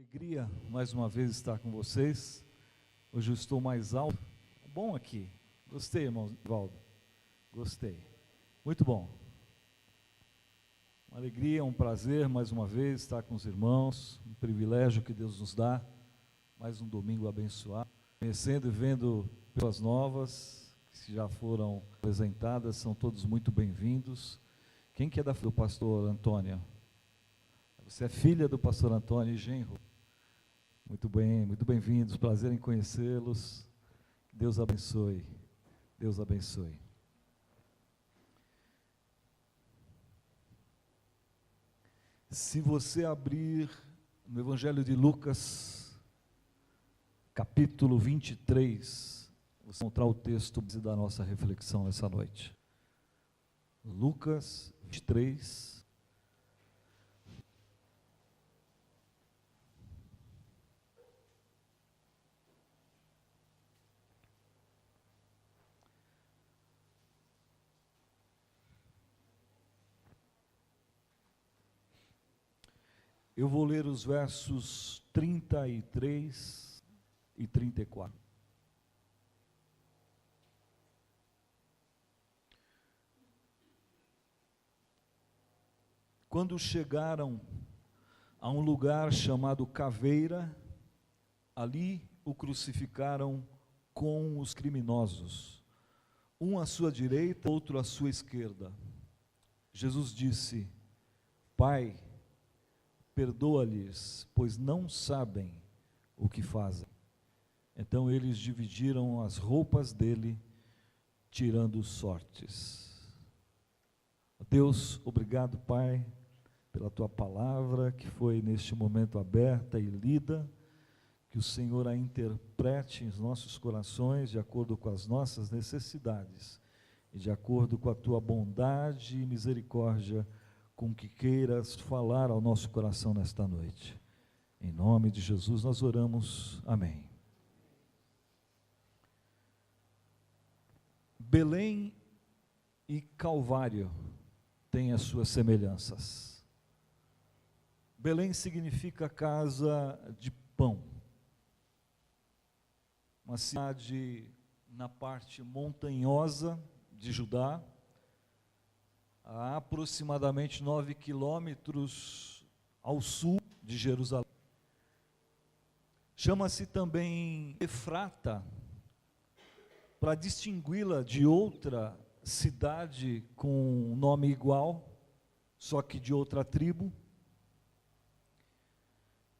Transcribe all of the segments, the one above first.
Alegria mais uma vez estar com vocês. Hoje eu estou mais alto. Bom aqui. Gostei, irmão Valdo. Gostei. Muito bom. Uma alegria, um prazer mais uma vez estar com os irmãos. Um privilégio que Deus nos dá. Mais um domingo abençoado. Conhecendo e vendo pessoas novas que já foram apresentadas, são todos muito bem-vindos. Quem que é do pastor Antônio? Você é filha do pastor Antônio e genro. Muito bem, muito bem-vindos, prazer em conhecê-los. Deus abençoe, Deus abençoe. Se você abrir no Evangelho de Lucas, capítulo 23, você vai encontrar o texto da nossa reflexão essa noite. Lucas 23. Eu vou ler os versos 33 e 34. Quando chegaram a um lugar chamado Caveira, ali o crucificaram com os criminosos, um à sua direita, outro à sua esquerda. Jesus disse: Pai, perdoa-lhes, pois não sabem o que fazem. Então eles dividiram as roupas dele, tirando sortes. Deus, obrigado, Pai, pela tua palavra, que foi neste momento aberta e lida, que o Senhor a interprete em nossos corações, de acordo com as nossas necessidades, e de acordo com a tua bondade e misericórdia, com que queiras falar ao nosso coração nesta noite. Em nome de Jesus nós oramos, amém. Belém e Calvário têm as suas semelhanças. Belém significa casa de pão. Uma cidade na parte montanhosa de Judá, a aproximadamente 9 quilômetros ao sul de Jerusalém. Chama-se também Efrata, para distingui-la de outra cidade com um nome igual, só que de outra tribo.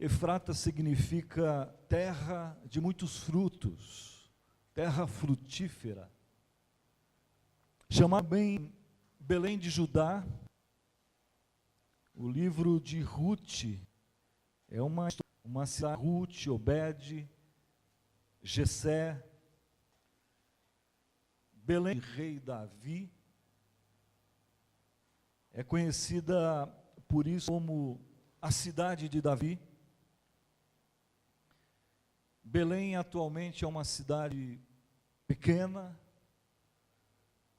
Efrata significa terra de muitos frutos, terra frutífera. Chama bem Belém de Judá. O livro de Ruth é uma cidade, Ruth, Obed, Jessé, Belém, rei Davi, é conhecida por isso como a cidade de Davi. Belém atualmente é uma cidade pequena,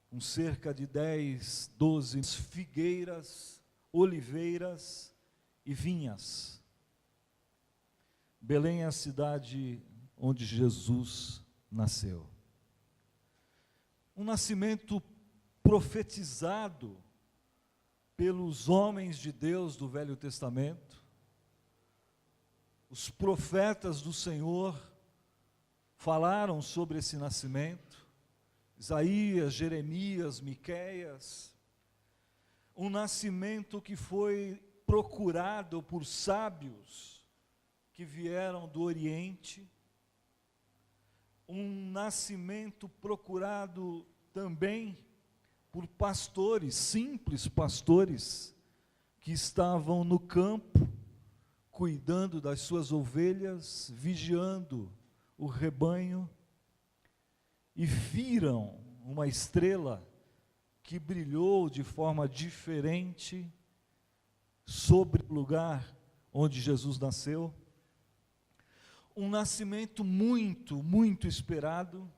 com cerca de 10, 12 figueiras, oliveiras e vinhas. Belém é a cidade onde Jesus nasceu. Um nascimento profetizado pelos homens de Deus do Velho Testamento. Os profetas do Senhor falaram sobre esse nascimento. Isaías, Jeremias, Miqueias, um nascimento que foi procurado por sábios que vieram do Oriente, um nascimento procurado também por pastores, simples pastores, que estavam no campo, cuidando das suas ovelhas, vigiando o rebanho, e viram uma estrela que brilhou de forma diferente sobre o lugar onde Jesus nasceu. Um nascimento muito, muito esperado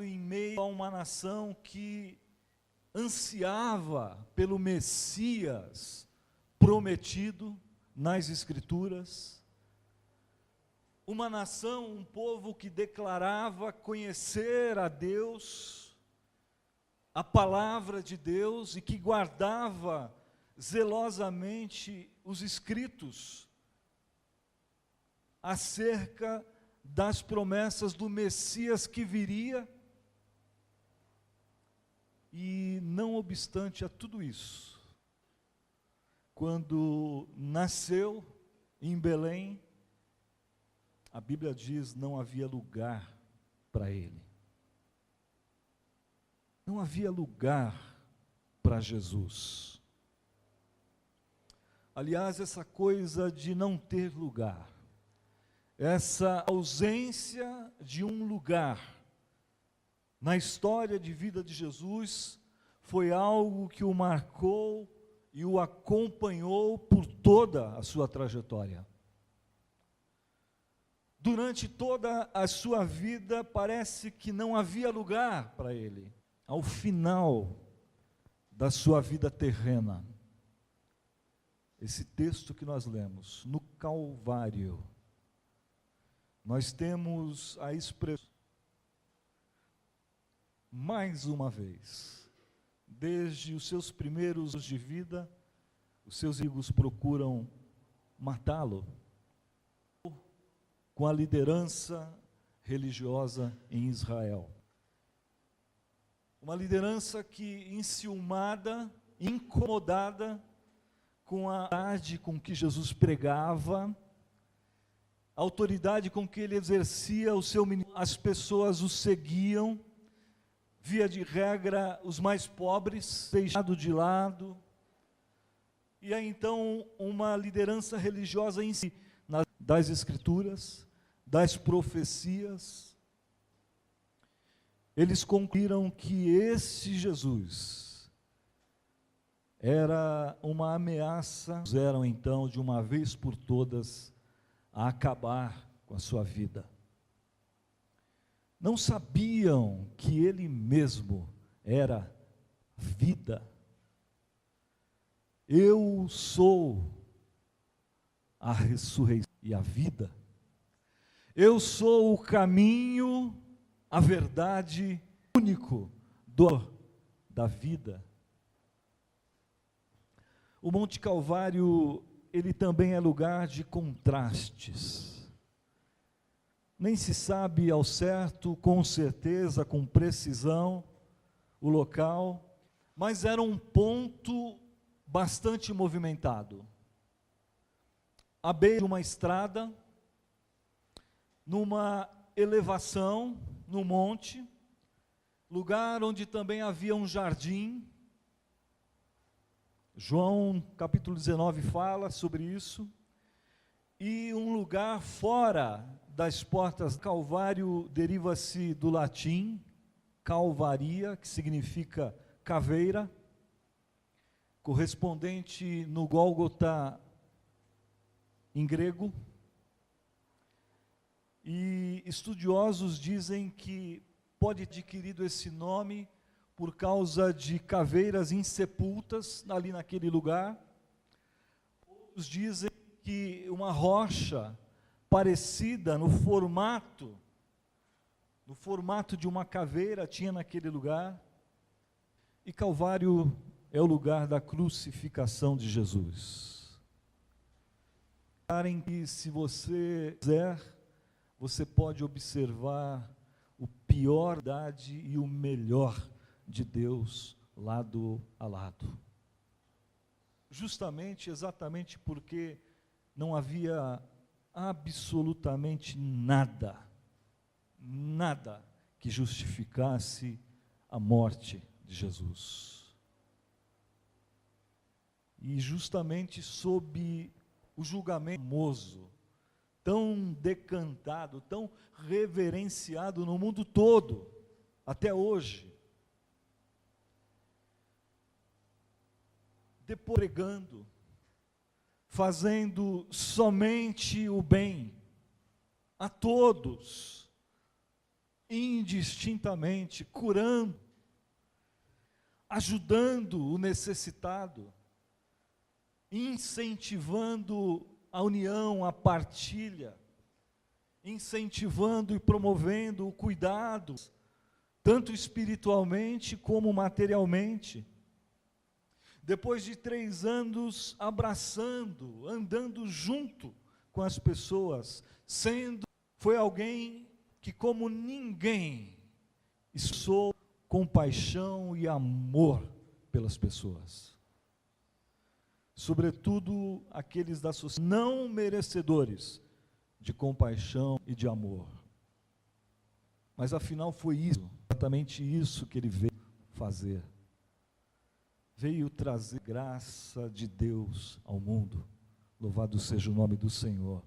em meio a uma nação que ansiava pelo Messias prometido, nas Escrituras, uma nação, um povo que declarava conhecer a Deus, a palavra de Deus, e que guardava zelosamente os escritos acerca das promessas do Messias que viria. E não obstante a tudo isso, quando nasceu em Belém, a Bíblia diz, não havia lugar para ele. Não havia lugar para Jesus. Aliás, essa coisa de não ter lugar, essa ausência de um lugar na história de vida de Jesus, foi algo que o marcou e o acompanhou por toda a sua trajetória. Durante toda a sua vida, parece que não havia lugar para ele. Ao final da sua vida terrena, esse texto que nós lemos, no Calvário, nós temos a expressão, mais uma vez, desde os seus primeiros anos de vida, os seus inimigos procuram matá-lo, com a liderança religiosa em Israel. Uma liderança que, enciumada, incomodada com a autoridade com que Jesus pregava, a autoridade com que ele exercia o seu ministério, as pessoas o seguiam, via de regra, os mais pobres, deixados de lado. E aí então uma liderança religiosa em si, das Escrituras, das profecias, eles concluíram que esse Jesus era uma ameaça, eram então de uma vez por todas a acabar com a sua vida. Não sabiam que ele mesmo era vida. Eu sou a ressurreição e a vida. Eu sou o caminho, a verdade único da vida. O Monte Calvário, ele também é lugar de contrastes. Nem se sabe ao certo, com certeza, com precisão, o local, mas era um ponto bastante movimentado. À beira de uma estrada, numa elevação, no monte, lugar onde também havia um jardim. João capítulo 19 fala sobre isso. E um lugar fora das portas. Calvário deriva-se do latim, calvaria, que significa caveira, correspondente no Gólgota em grego. E estudiosos dizem que pode ter adquirido esse nome por causa de caveiras insepultas ali naquele lugar. Outros dizem que uma rocha parecida no formato de uma caveira tinha naquele lugar. E Calvário é o lugar da crucificação de Jesus. Em que, se você quiser, você pode observar o pior e o melhor de Deus lado a lado. Justamente, exatamente porque não havia absolutamente nada que justificasse a morte de Jesus. E justamente sob o julgamento famoso, tão decantado, tão reverenciado no mundo todo, até hoje, depois pregando, fazendo somente o bem a todos, indistintamente, curando, ajudando o necessitado, incentivando a união, a partilha, incentivando e promovendo o cuidado, tanto espiritualmente como materialmente. Depois de 3 anos abraçando, andando junto com as pessoas, foi alguém que, como ninguém, expressou compaixão e amor pelas pessoas. Sobretudo aqueles da sociedade não merecedores de compaixão e de amor. Mas afinal foi isso, exatamente isso que ele veio fazer. Veio trazer graça de Deus ao mundo. Louvado seja o nome do Senhor.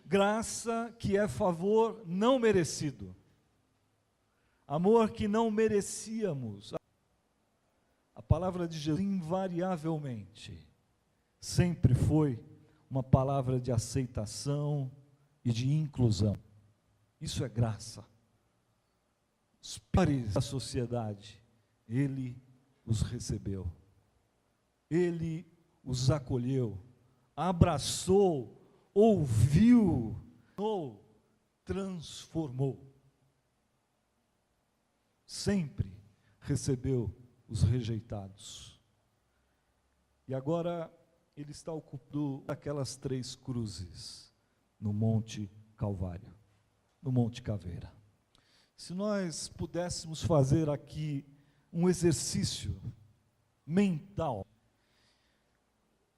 Graça que é favor não merecido. Amor que não merecíamos. A palavra de Jesus, invariavelmente, sempre foi uma palavra de aceitação e de inclusão. Isso é graça. Os piores da sociedade, Ele os recebeu. Ele os acolheu, abraçou, ouviu, transformou. Sempre recebeu os rejeitados. E agora ele está ocupando aquelas 3 cruzes no Monte Calvário, no Monte Caveira. Se nós pudéssemos fazer aqui um exercício mental,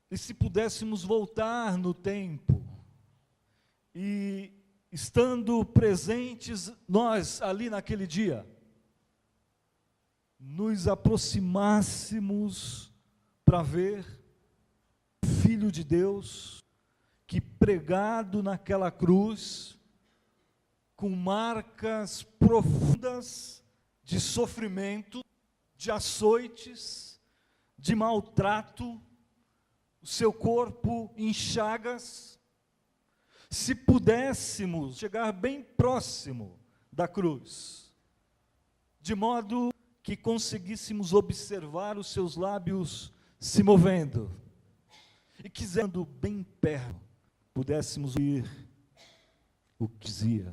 e se pudéssemos voltar no tempo, e estando presentes nós ali naquele dia, nos aproximássemos para ver o Filho de Deus, que pregado naquela cruz, com marcas profundas de sofrimento, de açoites, de maltrato, o seu corpo em chagas. Se pudéssemos chegar bem próximo da cruz, de modo que conseguíssemos observar os seus lábios se movendo, e quisendo bem perto, pudéssemos ouvir o que dizia,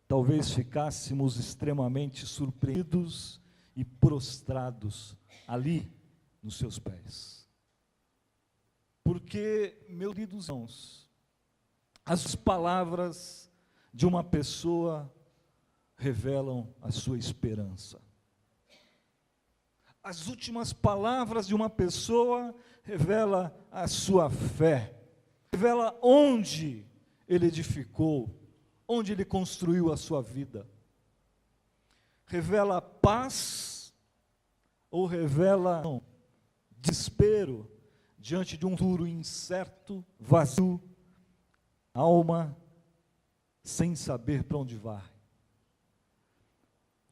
talvez ficássemos extremamente surpreendidos e prostrados ali nos seus pés. Porque, meus queridos irmãos, as palavras de uma pessoa revelam a sua esperança. As últimas palavras de uma pessoa revela a sua fé, revela onde ele edificou, onde ele construiu a sua vida. Revela paz ou revela desespero diante de um futuro incerto, vazio, alma sem saber para onde vai.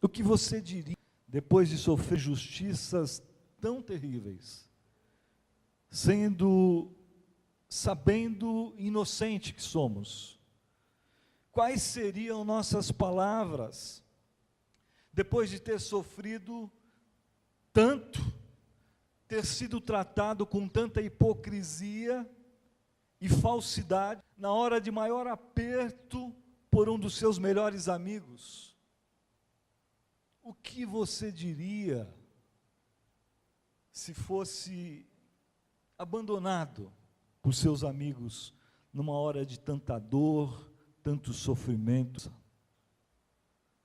O que você diria depois de sofrer justiças tão terríveis, sabendo inocente que somos? Quais seriam nossas palavras depois de ter sofrido tanto, ter sido tratado com tanta hipocrisia e falsidade, na hora de maior aperto por um dos seus melhores amigos? O que você diria se fosse abandonado por seus amigos numa hora de tanta dor, tanto sofrimento?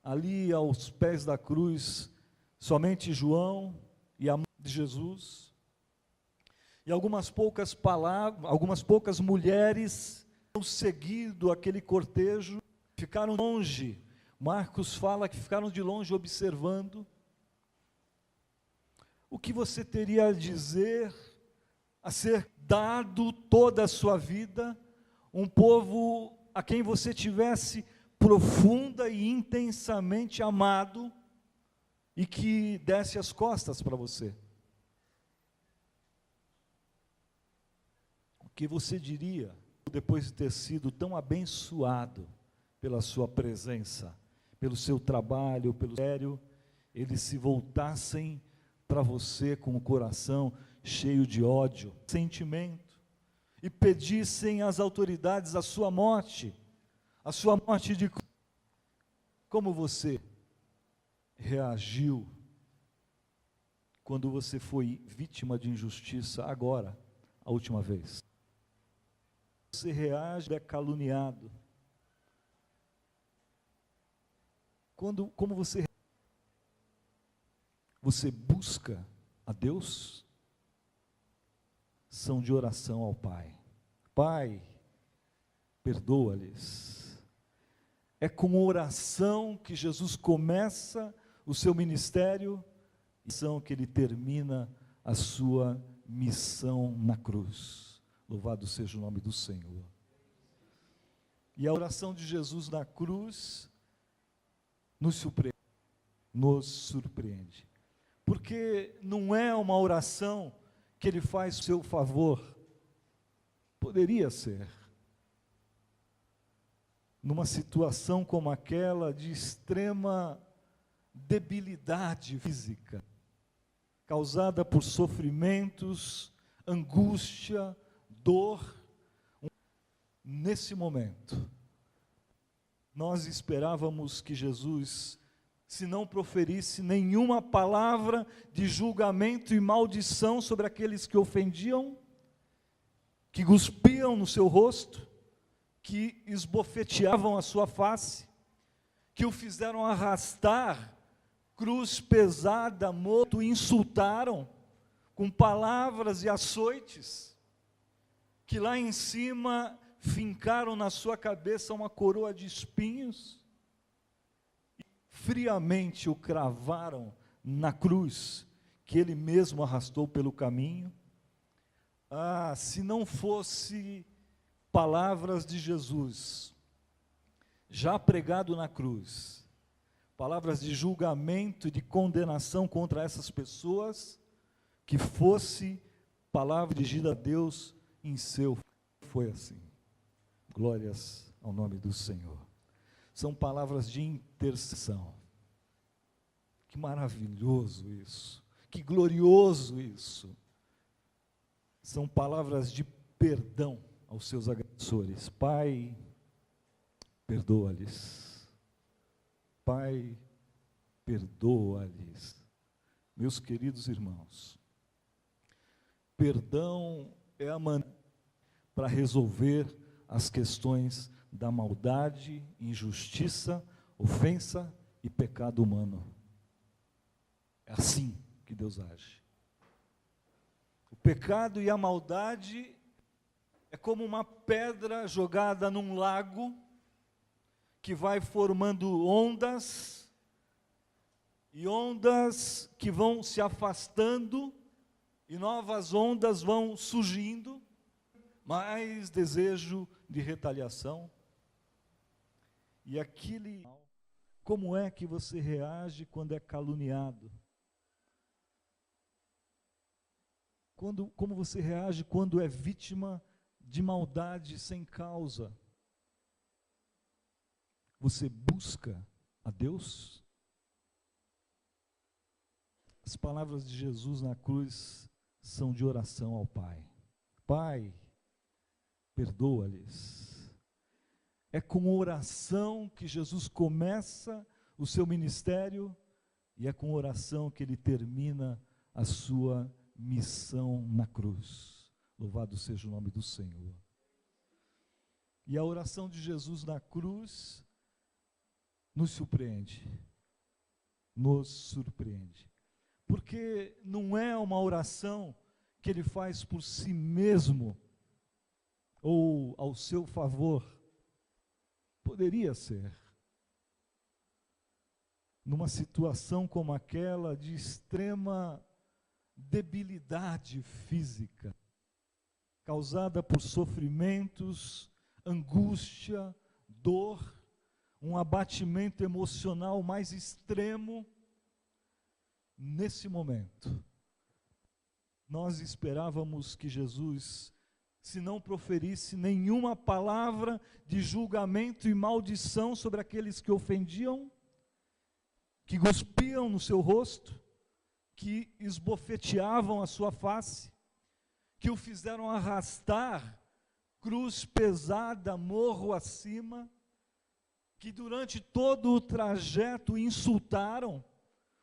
Ali aos pés da cruz, somente João e a mãe de Jesus, e algumas poucas mulheres seguido aquele cortejo, ficaram longe. Marcos fala que ficaram de longe observando. O que você teria a dizer a ser dado toda a sua vida, um povo a quem você tivesse profunda e intensamente amado, e que desse as costas para você? O que você diria depois de ter sido tão abençoado pela sua presença, pelo seu trabalho, pelo sério, eles se voltassem para você com o coração cheio de ódio, sentimento? e pedissem às autoridades a sua morte de cruz. Como você reagiu quando você foi vítima de injustiça agora, a última vez? Você reage, é caluniado. Como você busca a Deus? São de oração ao Pai. Pai, perdoa-lhes. É com oração que Jesus começa o seu ministério, e são que ele termina a sua missão na cruz. Louvado seja o nome do Senhor. E a oração de Jesus na cruz nos surpreende. Porque não é uma oração que ele faz ao seu favor. Poderia ser. Numa situação como aquela de extrema debilidade física, causada por sofrimentos, angústia, dor. Nesse momento, nós esperávamos que Jesus, se não proferisse nenhuma palavra de julgamento e maldição sobre aqueles que ofendiam, que cuspiam no seu rosto, que esbofeteavam a sua face, que o fizeram arrastar, cruz pesada, morto, insultaram, com palavras e açoites, que lá em cima fincaram na sua cabeça uma coroa de espinhos, e friamente o cravaram na cruz, que ele mesmo arrastou pelo caminho. Se não fosse palavras de Jesus, já pregado na cruz, palavras de julgamento e de condenação contra essas pessoas, que fosse palavra dirigida a Deus em seu, foi assim. Glórias ao nome do Senhor. São palavras de intercessão. Que maravilhoso isso, que glorioso isso. São palavras de perdão aos seus agressores. Pai, perdoa-lhes. Pai, perdoa-lhes. Meus queridos irmãos, perdão é a maneira para resolver as questões da maldade, injustiça, ofensa e pecado humano. É assim que Deus age. O pecado e a maldade é como uma pedra jogada num lago, que vai formando ondas, e ondas que vão se afastando, e novas ondas vão surgindo, mais desejo de retaliação. E como é que você reage quando é caluniado? Como você reage quando é vítima de maldade sem causa? Você busca a Deus? As palavras de Jesus na cruz são de oração ao Pai. Pai, perdoa-lhes. É com oração que Jesus começa o seu ministério, e é com oração que ele termina a sua missão na cruz. Louvado seja o nome do Senhor. E a oração de Jesus na cruz nos surpreende. Porque não é uma oração que ele faz por si mesmo, ou ao seu favor. Poderia ser. Numa situação como aquela de extrema debilidade física, causada por sofrimentos, angústia, dor, um abatimento emocional mais extremo. Nesse momento, nós esperávamos que Jesus, se não proferisse nenhuma palavra de julgamento e maldição sobre aqueles que ofendiam, que cuspiam no seu rosto, que esbofeteavam a sua face, que o fizeram arrastar cruz pesada, morro acima, que durante todo o trajeto insultaram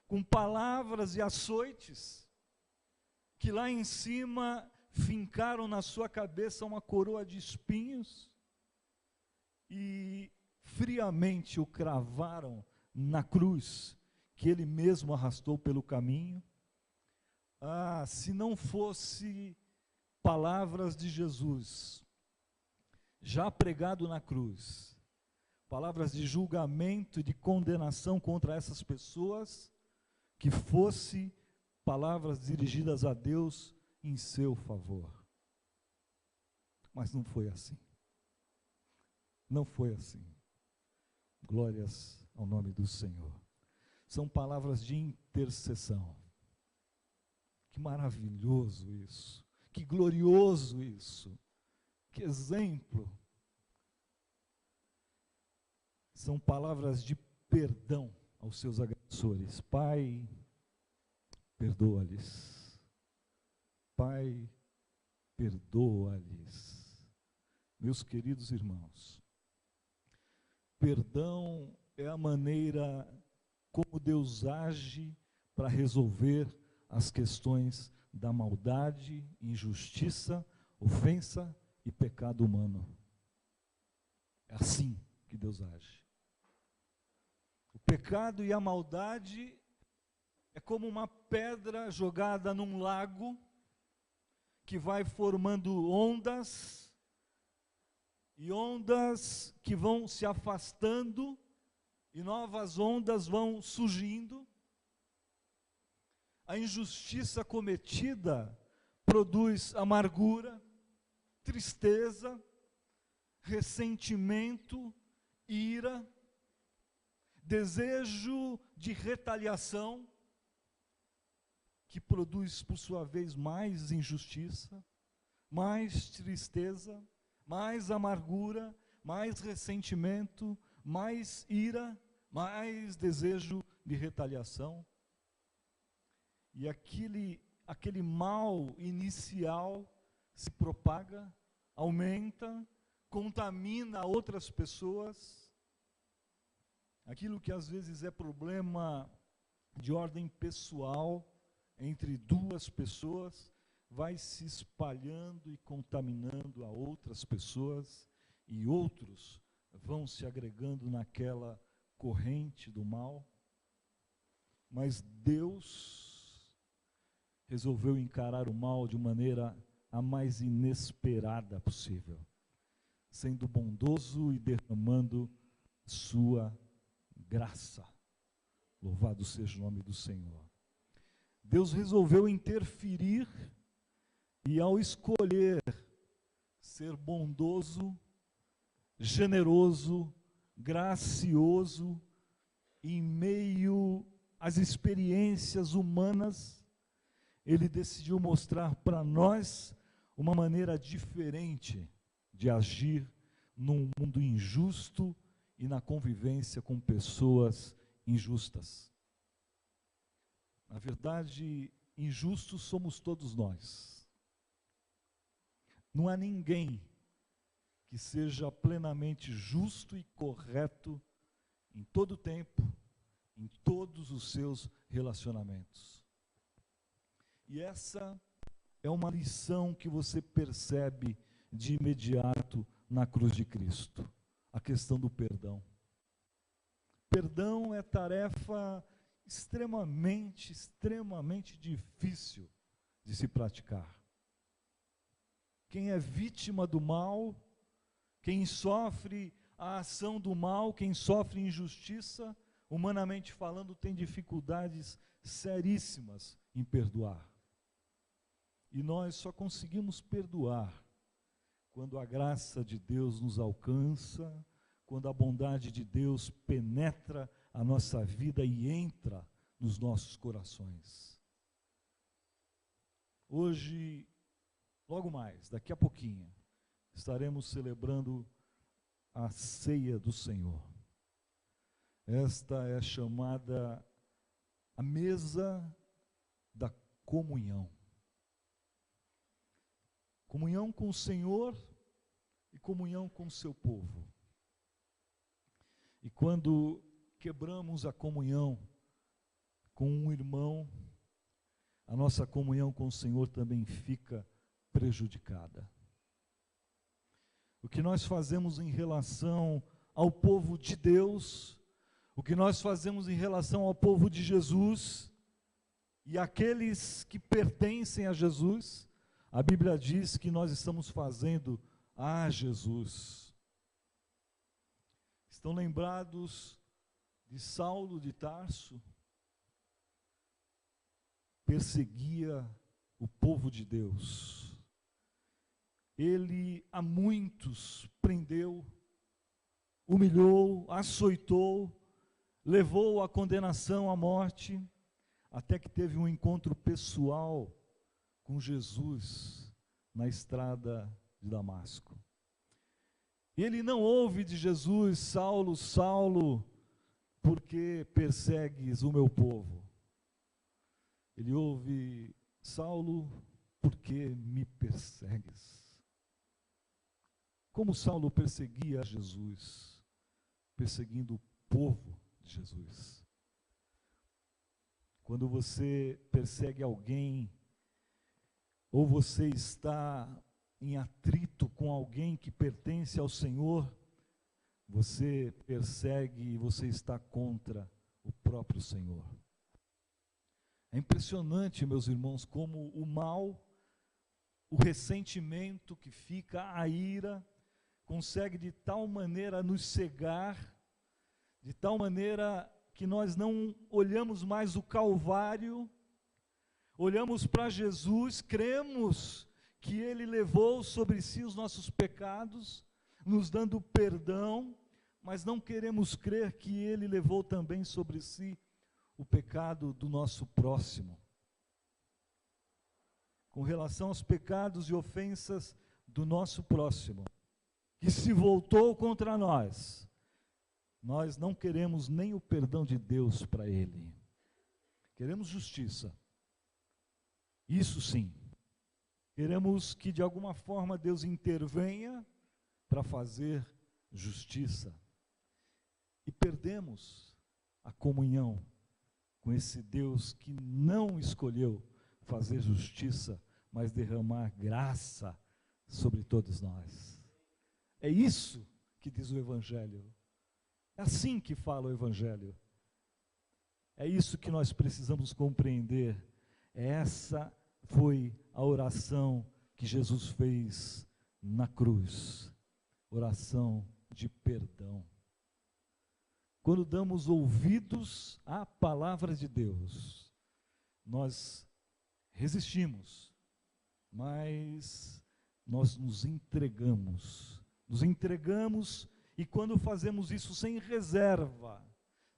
com palavras e açoites, que lá em cima fincaram na sua cabeça uma coroa de espinhos e friamente o cravaram na cruz, que ele mesmo arrastou pelo caminho. Ah, se não fosse palavras de Jesus, já pregado na cruz, palavras de julgamento e de condenação contra essas pessoas, que fosse palavras dirigidas a Deus em seu favor. Mas não foi assim. Não foi assim. Glórias ao nome do Senhor. São palavras de intercessão. Que maravilhoso isso. Que glorioso isso. Que exemplo. São palavras de perdão aos seus agressores. Pai, perdoa-lhes. Pai, perdoa-lhes. Meus queridos irmãos, perdão é a maneira como Deus age para resolver as questões da maldade, injustiça, ofensa e pecado humano. É assim que Deus age. O pecado e a maldade é como uma pedra jogada num lago que vai formando ondas, e ondas que vão se afastando, e novas ondas vão surgindo. A injustiça cometida produz amargura, tristeza, ressentimento, ira, desejo de retaliação, que produz, por sua vez, mais injustiça, mais tristeza, mais amargura, mais ressentimento, mais ira, mais desejo de retaliação. E aquele mal inicial se propaga, aumenta, contamina outras pessoas. Aquilo que às vezes é problema de ordem pessoal, entre duas pessoas, vai se espalhando e contaminando a outras pessoas, e outros vão se agregando naquela corrente do mal. Mas Deus resolveu encarar o mal de maneira a mais inesperada possível, sendo bondoso e derramando sua graça. Louvado seja o nome do Senhor. Deus resolveu interferir e, ao escolher ser bondoso, generoso, gracioso, em meio às experiências humanas, Ele decidiu mostrar para nós uma maneira diferente de agir num mundo injusto e na convivência com pessoas injustas. Na verdade, injustos somos todos nós. Não há ninguém que seja plenamente justo e correto em todo o tempo, em todos os seus relacionamentos. E essa é uma lição que você percebe de imediato na cruz de Cristo, a questão do perdão. Perdão é tarefa extremamente difícil de se praticar. Quem é vítima do mal, quem sofre a ação do mal, quem sofre injustiça, humanamente falando, tem dificuldades seríssimas em perdoar. E nós só conseguimos perdoar quando a graça de Deus nos alcança, quando a bondade de Deus penetra a nossa vida e entra nos nossos corações. Hoje, logo mais, daqui a pouquinho, estaremos celebrando a ceia do Senhor. Esta é chamada a mesa da comunhão. Comunhão com o Senhor comunhão com o seu povo. E quando quebramos a comunhão com um irmão, a nossa comunhão com o Senhor também fica prejudicada. O que nós fazemos em relação ao povo de Deus, o que nós fazemos em relação ao povo de Jesus e aqueles que pertencem a Jesus, a Bíblia diz que nós estamos fazendo a Jesus. Estão lembrados de Saulo de Tarso? Perseguia o povo de Deus. Ele a muitos prendeu, humilhou, açoitou, levou à condenação à morte, até que teve um encontro pessoal com Jesus na estrada de Damasco. Ele não ouve de Jesus: Saulo, Saulo, por que persegues o meu povo? Ele ouve: Saulo, por que me persegues? Como Saulo perseguia Jesus, perseguindo o povo de Jesus. Quando você persegue alguém, ou você está em atrito com alguém que pertence ao Senhor, você persegue e você está contra o próprio Senhor. É impressionante, meus irmãos, como o mal, o ressentimento que fica, a ira, consegue de tal maneira nos cegar, de tal maneira que nós não olhamos mais o Calvário, olhamos para Jesus, cremos que Ele levou sobre si os nossos pecados, nos dando perdão, mas não queremos crer que Ele levou também sobre si o pecado do nosso próximo. Com relação aos pecados e ofensas do nosso próximo, que se voltou contra nós, nós não queremos nem o perdão de Deus para ele. Queremos justiça. Isso sim. Queremos que de alguma forma Deus intervenha para fazer justiça. E perdemos a comunhão com esse Deus que não escolheu fazer justiça, mas derramar graça sobre todos nós. É isso que diz o Evangelho. É assim que fala o Evangelho. É isso que nós precisamos compreender. Essa foi a oração que Jesus fez na cruz. Oração de perdão. Quando damos ouvidos à palavra de Deus, nós resistimos, mas nós nos entregamos. Nos entregamos, e quando fazemos isso sem reserva,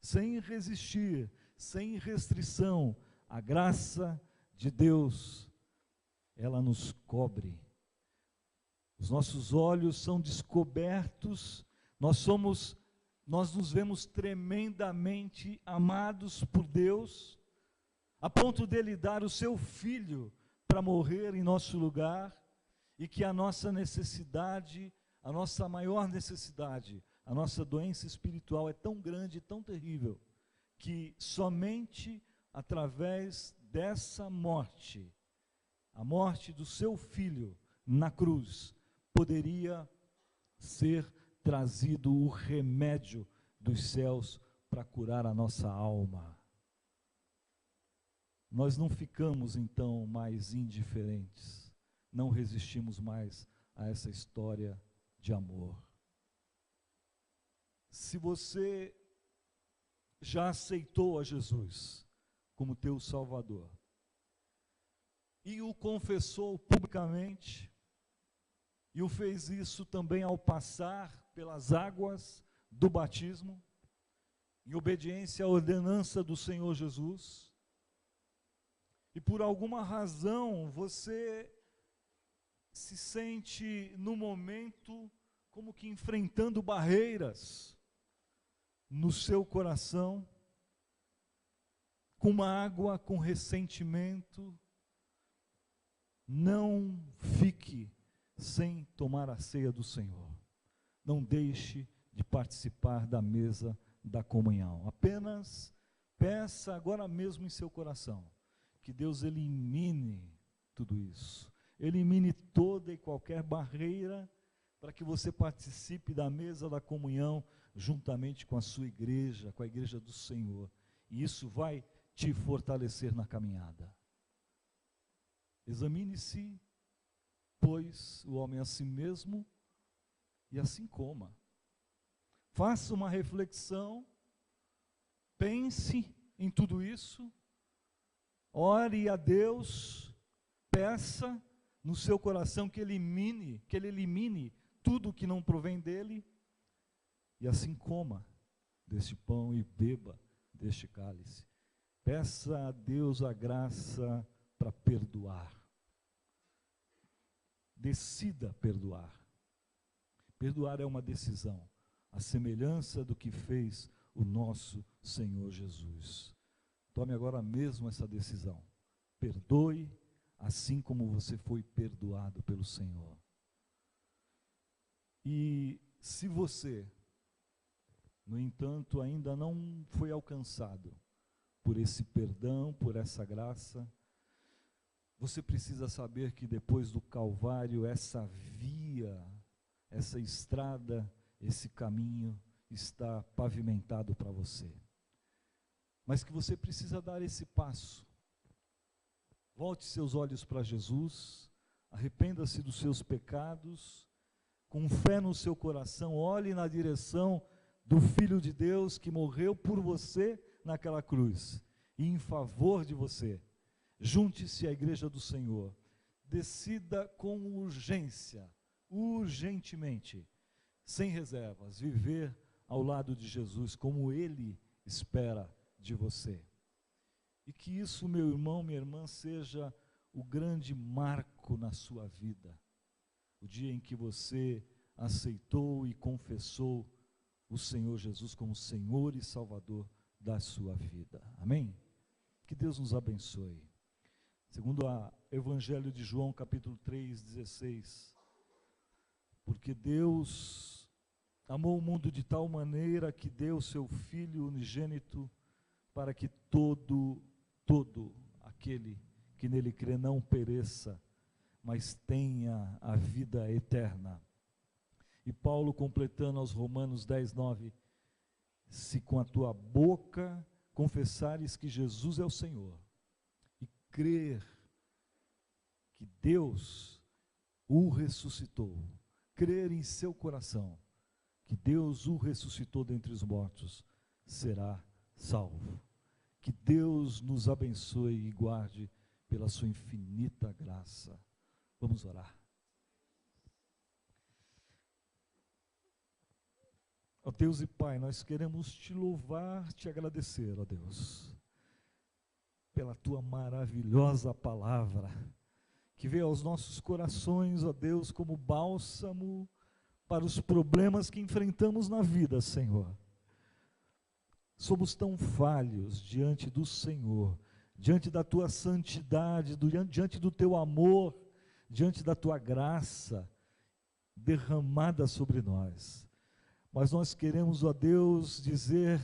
sem resistir, sem restrição, a graça de Deus, ela nos cobre. Os nossos olhos são descobertos, nós nos vemos tremendamente amados por Deus, a ponto dele dar o seu Filho para morrer em nosso lugar, e que a nossa necessidade, a nossa maior necessidade, a nossa doença espiritual é tão grande, tão terrível, que somente através dessa morte, a morte do seu Filho na cruz, poderia ser trazido o remédio dos céus para curar a nossa alma. Nós não ficamos então mais indiferentes, não resistimos mais a essa história de amor. Se você já aceitou a Jesus como teu Salvador e o confessou publicamente, e o fez isso também ao passar pelas águas do batismo, em obediência à ordenança do Senhor Jesus, e por alguma razão você se sente no momento como que enfrentando barreiras no seu coração, com mágoa, com ressentimento, não fique sem tomar a ceia do Senhor. não deixe de participar da mesa da comunhão. Apenas peça agora mesmo em seu coração que Deus elimine tudo isso, elimine toda e qualquer barreira para que você participe da mesa da comunhão juntamente com a sua igreja, com a igreja do Senhor. E isso vai te fortalecer na caminhada. Examine-se, pois, o homem a si mesmo, e assim coma. Faça uma reflexão, pense em tudo isso, ore a Deus, peça no seu coração que Ele elimine tudo que não provém dEle, e assim coma deste pão e beba deste cálice. Peça a Deus a graça para perdoar. Decida perdoar. Perdoar é uma decisão, a semelhança do que fez o nosso Senhor Jesus. Tome agora mesmo essa decisão. Perdoe, assim como você foi perdoado pelo Senhor. E se você, no entanto, ainda não foi alcançado por esse perdão, por essa graça, você precisa saber que depois do Calvário, essa via, essa estrada, esse caminho está pavimentado para você. Mas que você precisa dar esse passo. Volte seus olhos para Jesus, arrependa-se dos seus pecados, com fé no seu coração, olhe na direção do Filho de Deus que morreu por você naquela cruz, e em favor de você. Junte-se à igreja do Senhor, decida com urgência, urgentemente, sem reservas, viver ao lado de Jesus como Ele espera de você. E que isso, meu irmão, minha irmã, seja o grande marco na sua vida. O dia em que você aceitou e confessou o Senhor Jesus como Senhor e Salvador da sua vida. Amém? Que Deus nos abençoe. Segundo o Evangelho de João, capítulo 3:16. Porque Deus amou o mundo de tal maneira que deu seu Filho unigênito, para que todo aquele que nele crê não pereça, mas tenha a vida eterna. E Paulo, completando aos Romanos 10:9, se com a tua boca confessares que Jesus é o Senhor, e crer que Deus o ressuscitou, crer em seu coração que Deus o ressuscitou dentre os mortos, será salvo. Que Deus nos abençoe e guarde pela sua infinita graça. Vamos orar. Ó Deus e Pai, nós queremos te louvar, te agradecer, ó Deus, pela tua maravilhosa palavra, que veio aos nossos corações, ó Deus, como bálsamo para os problemas que enfrentamos na vida, Senhor. Somos tão falhos diante do Senhor, diante da tua santidade, diante do teu amor, diante da tua graça derramada sobre nós. Mas nós queremos, ó Deus, dizer,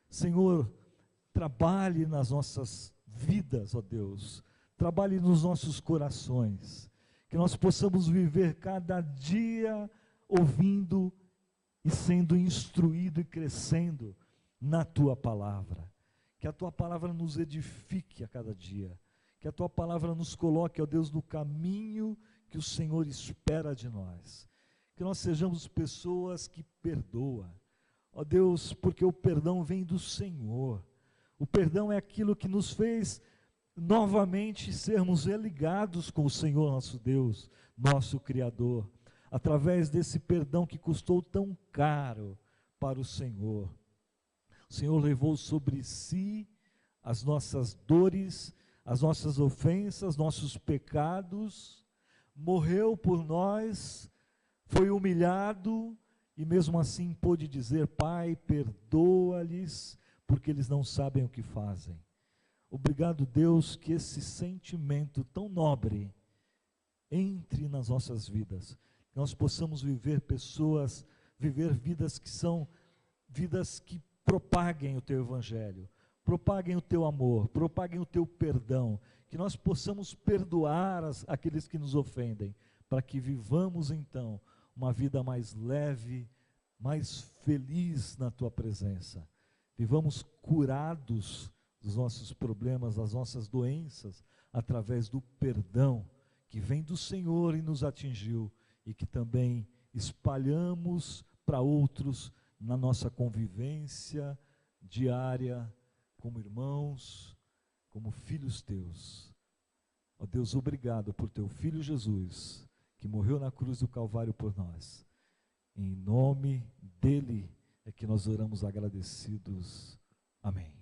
Senhor, trabalhe nas nossas vidas, ó Deus, trabalhe nos nossos corações, que nós possamos viver cada dia ouvindo e sendo instruído e crescendo na tua palavra. Que a tua palavra nos edifique a cada dia, que a tua palavra nos coloque, ó Deus, no caminho que o Senhor espera de nós. Que nós sejamos pessoas que perdoam, ó Deus, porque o perdão vem do Senhor. O perdão é aquilo que nos fez novamente sermos religados com o Senhor nosso Deus, nosso Criador, através desse perdão que custou tão caro para o Senhor. O Senhor levou sobre si as nossas dores, as nossas ofensas, nossos pecados, morreu por nós, foi humilhado e mesmo assim pôde dizer: Pai, perdoa-lhes, porque eles não sabem o que fazem. Obrigado, Deus, que esse sentimento tão nobre entre nas nossas vidas, que nós possamos viver pessoas viver vidas que são vidas que propaguem o teu evangelho, propaguem o teu amor, propaguem o teu perdão, que nós possamos perdoar aqueles que nos ofendem, para que vivamos então uma vida mais leve, mais feliz na tua presença. Vivamos curados dos nossos problemas, das nossas doenças, através do perdão que vem do Senhor e nos atingiu, e que também espalhamos para outros na nossa convivência diária, como irmãos, como filhos teus. Ó Deus, obrigado por teu Filho Jesus, que morreu na cruz do Calvário por nós. Em nome dele é que nós oramos agradecidos. Amém.